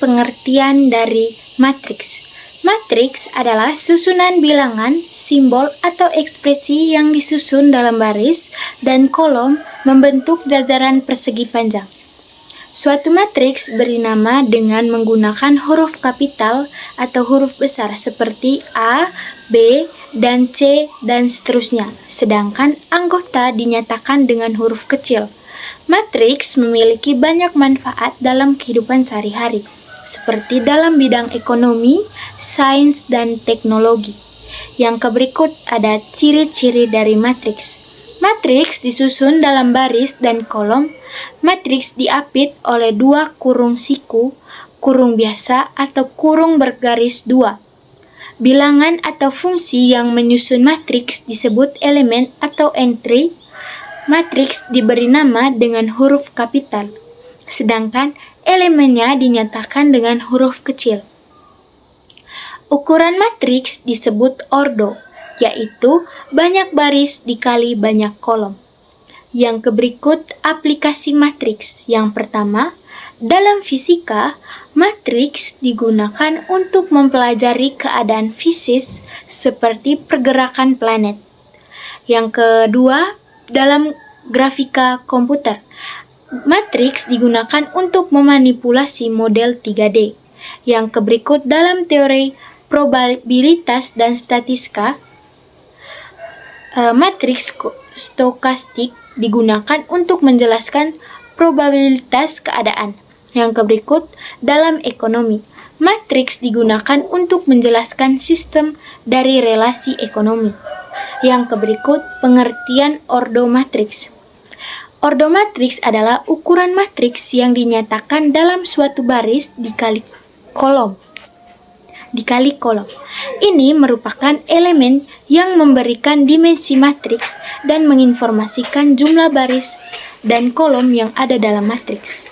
pengertian dari matriks. Matriks adalah susunan bilangan, simbol, atau ekspresi yang disusun dalam baris dan kolom membentuk jajaran persegi panjang. Suatu matriks beri nama dengan menggunakan huruf kapital atau huruf besar seperti A, B, dan C, dan seterusnya, sedangkan anggota dinyatakan dengan huruf kecil. Matriks memiliki banyak manfaat dalam kehidupan sehari-hari, seperti dalam bidang ekonomi, sains, dan teknologi. Yang berikut ada ciri-ciri dari matriks. Matriks disusun dalam baris dan kolom. Matriks diapit oleh dua kurung siku, kurung biasa, atau kurung bergaris dua. Bilangan atau fungsi yang menyusun matriks disebut elemen atau entry. Matriks diberi nama dengan huruf kapital, sedangkan elemennya dinyatakan dengan huruf kecil. Ukuran matriks disebut ordo, yaitu banyak baris dikali banyak kolom. Yang berikut aplikasi matriks. Yang pertama, dalam fisika, matriks digunakan untuk mempelajari keadaan fisis seperti pergerakan planet. Yang kedua, dalam grafika komputer, matriks digunakan untuk memanipulasi model 3D. Yang berikut dalam teori probabilitas dan statistika, matriks stokastik digunakan untuk menjelaskan probabilitas keadaan. Yang berikut dalam ekonomi, matriks digunakan untuk menjelaskan sistem dari relasi ekonomi. Yang berikut pengertian ordo matriks. Ordo matriks adalah ukuran matriks yang dinyatakan dalam suatu baris dikali kolom. Ini merupakan elemen yang memberikan dimensi matriks dan menginformasikan jumlah baris dan kolom yang ada dalam matriks.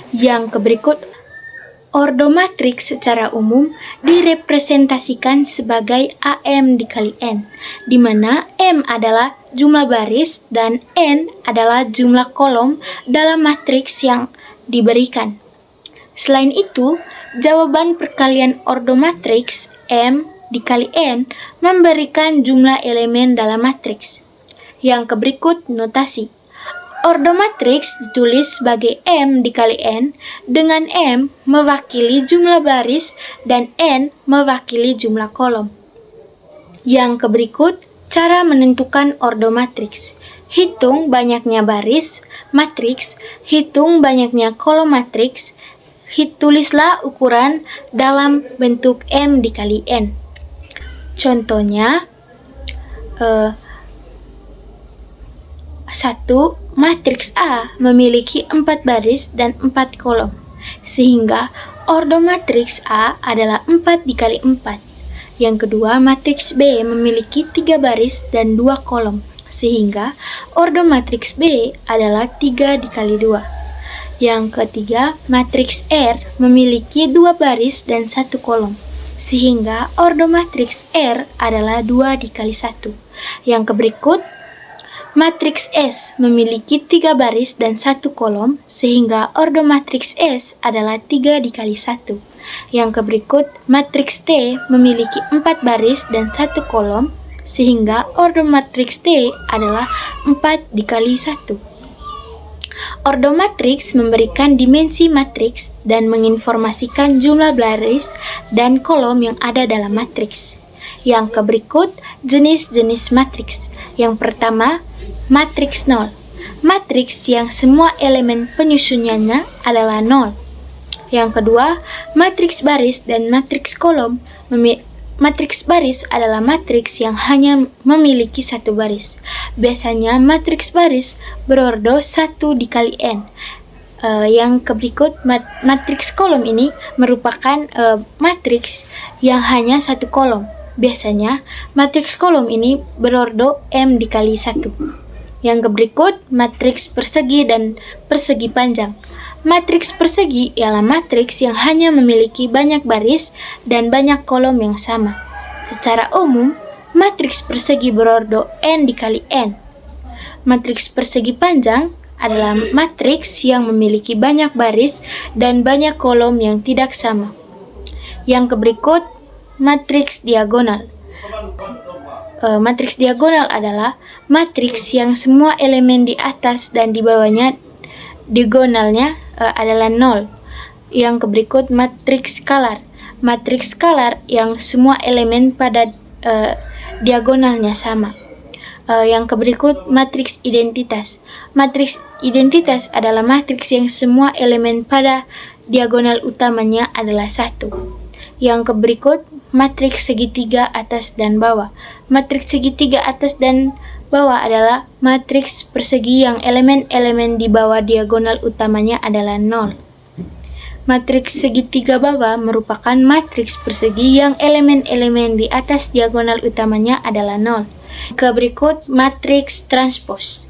Yang berikut, ordo matriks secara umum direpresentasikan sebagai AM dikali N, di mana M adalah jumlah baris dan N adalah jumlah kolom dalam matriks yang diberikan. Selain itu, jawaban perkalian ordo matriks M dikali N memberikan jumlah elemen dalam matriks. Yang berikut notasi. Ordo matriks ditulis sebagai M dikali N, dengan M mewakili jumlah baris dan N mewakili jumlah kolom. Yang berikut cara menentukan ordo matriks. Hitung banyaknya baris matriks, hitung banyaknya kolom matriks, tulislah ukuran dalam bentuk M dikali N. Contohnya, 1. Matriks A memiliki 4 baris dan 4 kolom, sehingga ordo matriks A adalah 4 dikali 4. Yang kedua, matriks B memiliki 3 baris dan 2 kolom, sehingga ordo matriks B adalah 3 dikali 2. Yang ketiga, matriks R memiliki 2 baris dan 1 kolom, sehingga ordo matriks R adalah 2 dikali 1. Yang berikut, matriks S memiliki 3 baris dan 1 kolom, sehingga ordo matriks S adalah 3 dikali 1. Yang berikut, matriks T memiliki 4 baris dan 1 kolom, sehingga ordo matriks T adalah 4 dikali 1. Ordo matriks memberikan dimensi matriks dan menginformasikan jumlah baris dan kolom yang ada dalam matriks. Yang berikut, jenis-jenis matriks. Yang pertama, matriks 0. Matriks yang semua elemen penyusunannya adalah 0. Yang kedua, matriks baris dan matriks kolom. Matriks baris adalah matriks yang hanya memiliki 1 baris. Biasanya matriks baris berordo 1 dikali N. Yang berikut, matriks kolom ini merupakan matriks yang hanya 1 kolom. Biasanya matriks kolom ini berordo M dikali 1. Yang berikut, matriks persegi dan persegi panjang. Matriks persegi ialah matriks yang hanya memiliki banyak baris dan banyak kolom yang sama. Secara umum, matriks persegi berordo N dikali N. Matriks persegi panjang adalah matriks yang memiliki banyak baris dan banyak kolom yang tidak sama. Yang berikut, matriks diagonal. Matriks diagonal adalah matriks yang semua elemen di atas dan di bawahnya diagonalnya adalah 0. Yang berikut, matriks skalar. Matriks skalar yang semua elemen pada diagonalnya sama. Yang berikut, matriks identitas. Matriks identitas adalah matriks yang semua elemen pada diagonal utamanya adalah 1. Yang berikut, matriks segitiga atas dan bawah. Matriks segitiga atas dan bawah adalah matriks persegi yang elemen-elemen di bawah diagonal utamanya adalah 0. Matriks segitiga bawah merupakan matriks persegi yang elemen-elemen di atas diagonal utamanya adalah 0. Berikut, matriks transpos.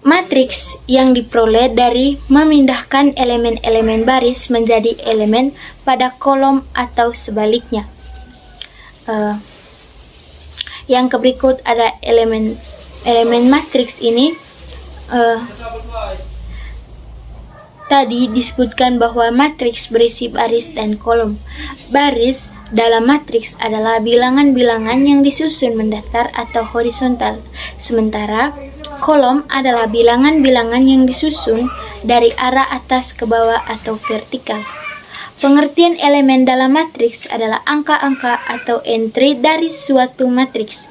Matriks yang diperoleh dari memindahkan elemen-elemen baris menjadi elemen pada kolom atau sebaliknya. Yang berikut ada elemen matriks ini. Tadi disebutkan bahwa matriks berisi baris dan kolom. Baris dalam matriks adalah bilangan-bilangan yang disusun mendatar atau horizontal, sementara kolom adalah bilangan-bilangan yang disusun dari arah atas ke bawah atau vertikal. Pengertian elemen dalam matriks adalah angka-angka atau entry dari suatu matriks.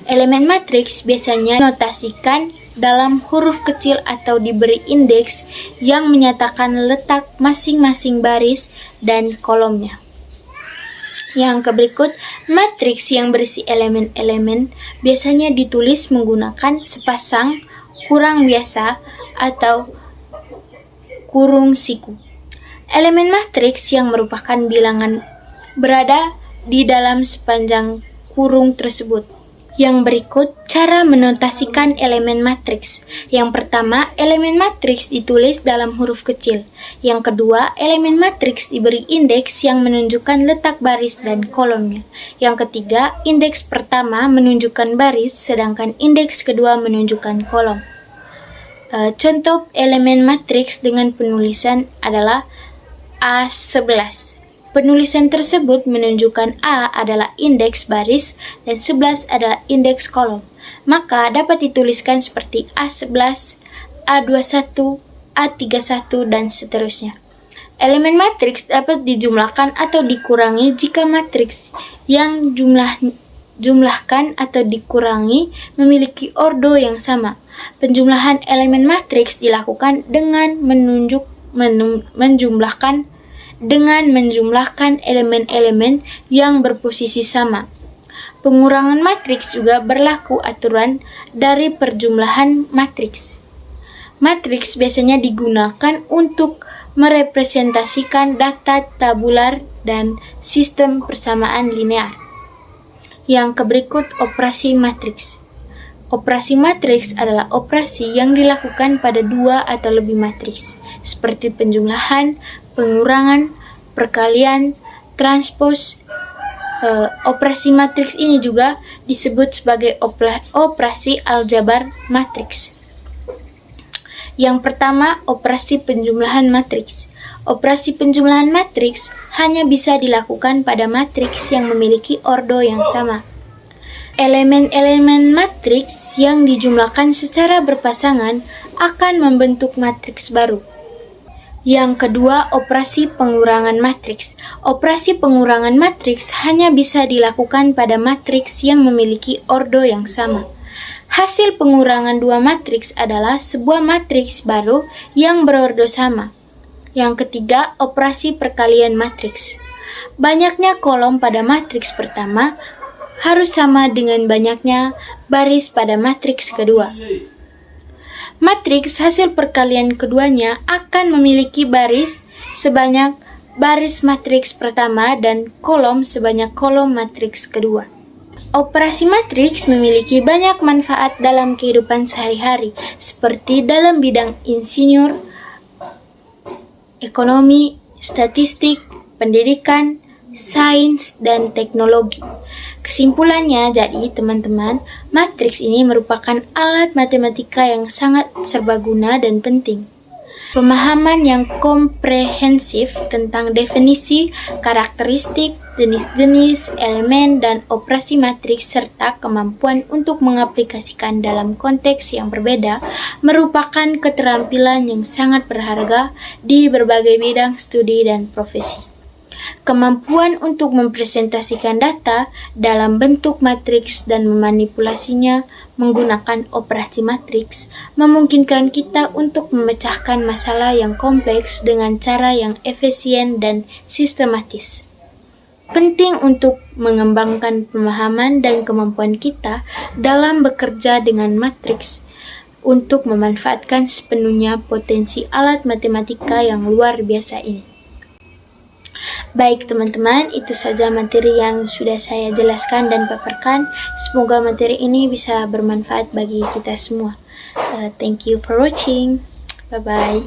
Elemen matriks biasanya dinotasikan dalam huruf kecil atau diberi indeks yang menyatakan letak masing-masing baris dan kolomnya. Yang berikut, matriks yang berisi elemen-elemen biasanya ditulis menggunakan sepasang kurang biasa atau kurung siku. Elemen matriks yang merupakan bilangan berada di dalam sepanjang kurung tersebut. Yang berikut, cara menotasikan elemen matriks. Yang pertama, elemen matriks ditulis dalam huruf kecil. Yang kedua, elemen matriks diberi indeks yang menunjukkan letak baris dan kolomnya. Yang ketiga, indeks pertama menunjukkan baris, sedangkan indeks kedua menunjukkan kolom. Contoh elemen matriks dengan penulisan adalah A11. Penulisan tersebut menunjukkan A adalah indeks baris dan 11 adalah indeks kolom. Maka dapat dituliskan seperti A11, A21, A31, dan seterusnya. Elemen matriks dapat dijumlahkan atau dikurangi jika matriks yang jumlahkan atau dikurangi memiliki ordo yang sama. Penjumlahan elemen matriks dilakukan dengan menjumlahkan elemen-elemen yang berposisi sama. Pengurangan matriks juga berlaku aturan dari perjumlahan matriks. Matriks biasanya digunakan untuk merepresentasikan data tabular dan sistem persamaan linear. Yang berikut, operasi matriks. Operasi matriks adalah operasi yang dilakukan pada dua atau lebih matriks, seperti penjumlahan, pengurangan, perkalian, transpos. Operasi matriks ini juga disebut sebagai operasi aljabar matriks. Yang pertama, operasi penjumlahan matriks. Operasi penjumlahan matriks hanya bisa dilakukan pada matriks yang memiliki ordo yang sama. Elemen-elemen matriks yang dijumlahkan secara berpasangan akan membentuk matriks baru. Yang kedua, operasi pengurangan matriks. Operasi pengurangan matriks hanya bisa dilakukan pada matriks yang memiliki ordo yang sama. Hasil pengurangan dua matriks adalah sebuah matriks baru yang berordo sama. Yang ketiga, operasi perkalian matriks. Banyaknya kolom pada matriks pertama harus sama dengan banyaknya baris pada matriks kedua. Matriks hasil perkalian keduanya akan memiliki baris sebanyak baris matriks pertama dan kolom sebanyak kolom matriks kedua. Operasi matriks memiliki banyak manfaat dalam kehidupan sehari-hari, seperti dalam bidang insinyur, ekonomi, statistik, pendidikan, sains, dan teknologi. Kesimpulannya, jadi teman-teman, matriks ini merupakan alat matematika yang sangat serbaguna dan penting. Pemahaman yang komprehensif tentang definisi, karakteristik, jenis-jenis, elemen, dan operasi matriks, serta kemampuan untuk mengaplikasikan dalam konteks yang berbeda merupakan keterampilan yang sangat berharga di berbagai bidang studi dan profesi. Kemampuan untuk mempresentasikan data dalam bentuk matriks dan memanipulasinya menggunakan operasi matriks memungkinkan kita untuk memecahkan masalah yang kompleks dengan cara yang efisien dan sistematis. Penting untuk mengembangkan pemahaman dan kemampuan kita dalam bekerja dengan matriks untuk memanfaatkan sepenuhnya potensi alat matematika yang luar biasa ini. Baik teman-teman, itu saja materi yang sudah saya jelaskan dan paparkan. Semoga materi ini bisa bermanfaat bagi kita semua. Thank you for watching. Bye-bye.